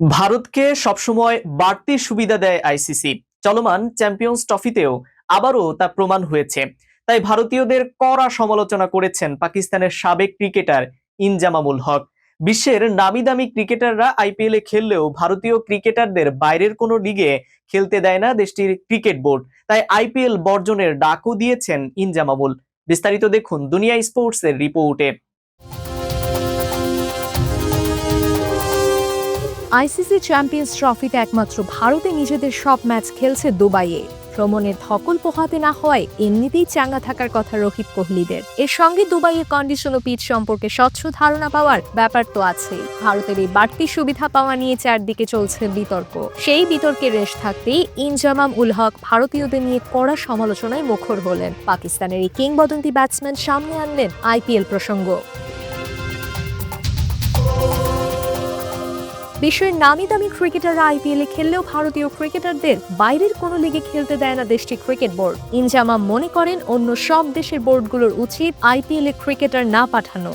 ভারতকে সবসময় বাড়তি সুবিধা দেয় আইসিসি। চলমান চ্যাম্পিয়ন্স ট্রফিতেও আবারও তা প্রমাণ হয়েছে। তাই ভারতীয়দের কড়া সমালোচনা করেছেন পাকিস্তানের সাবেক ক্রিকেটার ইনজামামুল হক। বিশ্বের নামি দামি ক্রিকেটাররা আইপিএল এ খেললেও ভারতীয় ক্রিকেটারদের বাইরের কোনো লিগে খেলতে দেয় না দেশটির ক্রিকেট বোর্ড। তাই আইপিএল বর্জনের ডাকও দিয়েছেন ইনজামামুল। বিস্তারিত দেখুন দুনিয়া স্পোর্টস এর রিপোর্টে। আইসিসি চ্যাম্পিয়ন্স ট্রফিতে একমাত্র ভারতে নিজেদের সব ম্যাচ খেলছে দুবাইয়ে। ভ্রমণের ধকল পোহাতে না হয় এমনিতেই চাঙ্গা থাকার কথা রোহিত কোহলিদের। এর সঙ্গে দুবাইয়ের কন্ডিশন ও পিচ সম্পর্কে স্বচ্ছ ধারণা পাওয়ার ব্যাপার তো আছেই। ভারতের এই বাড়তি সুবিধা পাওয়া নিয়ে চারদিকে চলছে বিতর্ক। সেই বিতর্কের রেশ থাকতেই ইনজামাম উল হক ভারতীয়দের নিয়ে কড়া সমালোচনায় মুখর হলেন। পাকিস্তানের এই কিংবদন্তি ব্যাটসম্যান সামনে আনলেন আইপিএল প্রসঙ্গ। বিশ্বের নামি দামি ক্রিকেটাররা আইপিএলে খেললেও ভারতীয় ক্রিকেটারদের বাইরের কোনো লিগে খেলতে দেয় না দেশটির ক্রিকেট বোর্ড। ইনজামাম মনে করেন অন্য সব দেশের বোর্ডগুলোর উচিত আইপিএলে ক্রিকেটার না পাঠানো।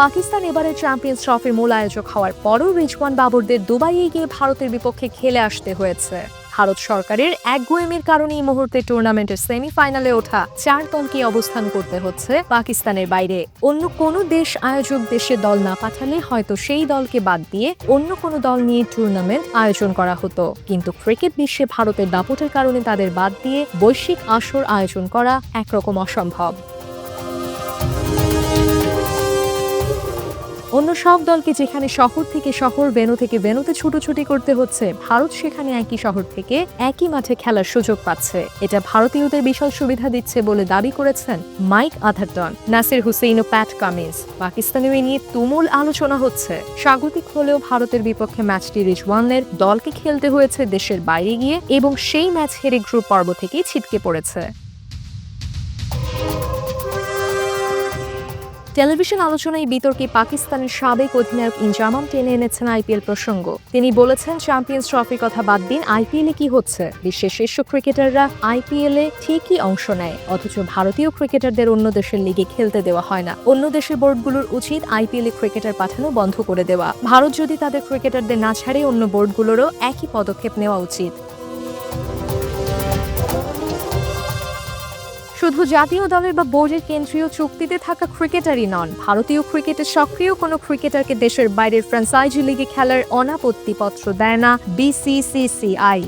পাকিস্তান এবারের চ্যাম্পিয়ন্স ট্রফির মূল আয়োজক হওয়ার পরও রিজওয়ান বাবরদের দুবাইয়ে গিয়ে ভারতের বিপক্ষে খেলে আসতে হয়েছে। ভারত সরকারের একগুঁয়েমির কারণে এই মুহূর্তে টুর্নামেন্টের সেমিফাইনালে ওঠা 4 দলকে অবস্থান করতে হচ্ছে পাকিস্তানের বাইরে। অন্য কোনো দেশ আয়োজক দেশে দল না পাঠালে হয়তো সেই দলকে বাদ দিয়ে অন্য কোনো দল নিয়ে টুর্নামেন্ট আয়োজন করা হতো। কিন্তু ক্রিকেট বিশ্বে ভারতের দাপটের কারণে তাদের বাদ দিয়ে বৈশ্বিক আসর আয়োজন করা একরকম অসম্ভব। অন্য সব দলকে যেখানে শহর থেকে শহর, ভেন্যু থেকে ভেন্যুতে ছুটোছুটি করতে হচ্ছে, ভারত সেখানে একই শহর থেকে একই মাঠে খেলার সুযোগ পাচ্ছে। এটা ভারতীয়দের বিশাল সুবিধা দিচ্ছে বলে দাবি করেছেন মাইক আথারটন, নাসির হুসেইন ও প্যাট কামিন্স। পাকিস্তানেও এ নিয়ে তুমুল আলোচনা হচ্ছে। স্বাগতিক হলেও ভারতের বিপক্ষে ম্যাচটি রিজওয়ানের দলকে খেলতে হয়েছে দেশের বাইরে গিয়ে এবং সেই ম্যাচ হেরে গ্রুপ পর্ব থেকেই ছিটকে পড়েছে। টেলিভিশন আলোচনায় বিতর্কে পাকিস্তানের সাবেক অধিনায়ক ইনজামাম টেনে এনেছেন আইপিএল প্রসঙ্গ। তিনি বলেছেন, চ্যাম্পিয়ন্স ট্রফির কথা বাদ দিন, আইপিএলে কি হচ্ছে? বিশ্বের শীর্ষ ক্রিকেটাররা আইপিএলে ঠিকই অংশ নেয়, অথচ ভারতীয় ক্রিকেটারদের অন্য দেশের লিগে খেলতে দেওয়া হয় না। অন্য দেশের বোর্ডগুলোর উচিত আইপিএলে ক্রিকেটার পাঠানো বন্ধ করে দেওয়া। ভারত যদি তাদের ক্রিকেটারদের না ছাড়ে, অন্য বোর্ডগুলোরও একই পদক্ষেপ নেওয়া উচিত। শুধু জাতীয় দলের বা বোর্ডের কেন্দ্রীয় চুক্তিতে থাকা ক্রিকেটারই নন, ভারতীয় ক্রিকেটের সক্রিয় কোনো ক্রিকেটারকে দেশের বাইরের ফ্র্যাঞ্চাইজি লিগে খেলার অনাপত্তিপত্র দেয় না বিসিসিআই।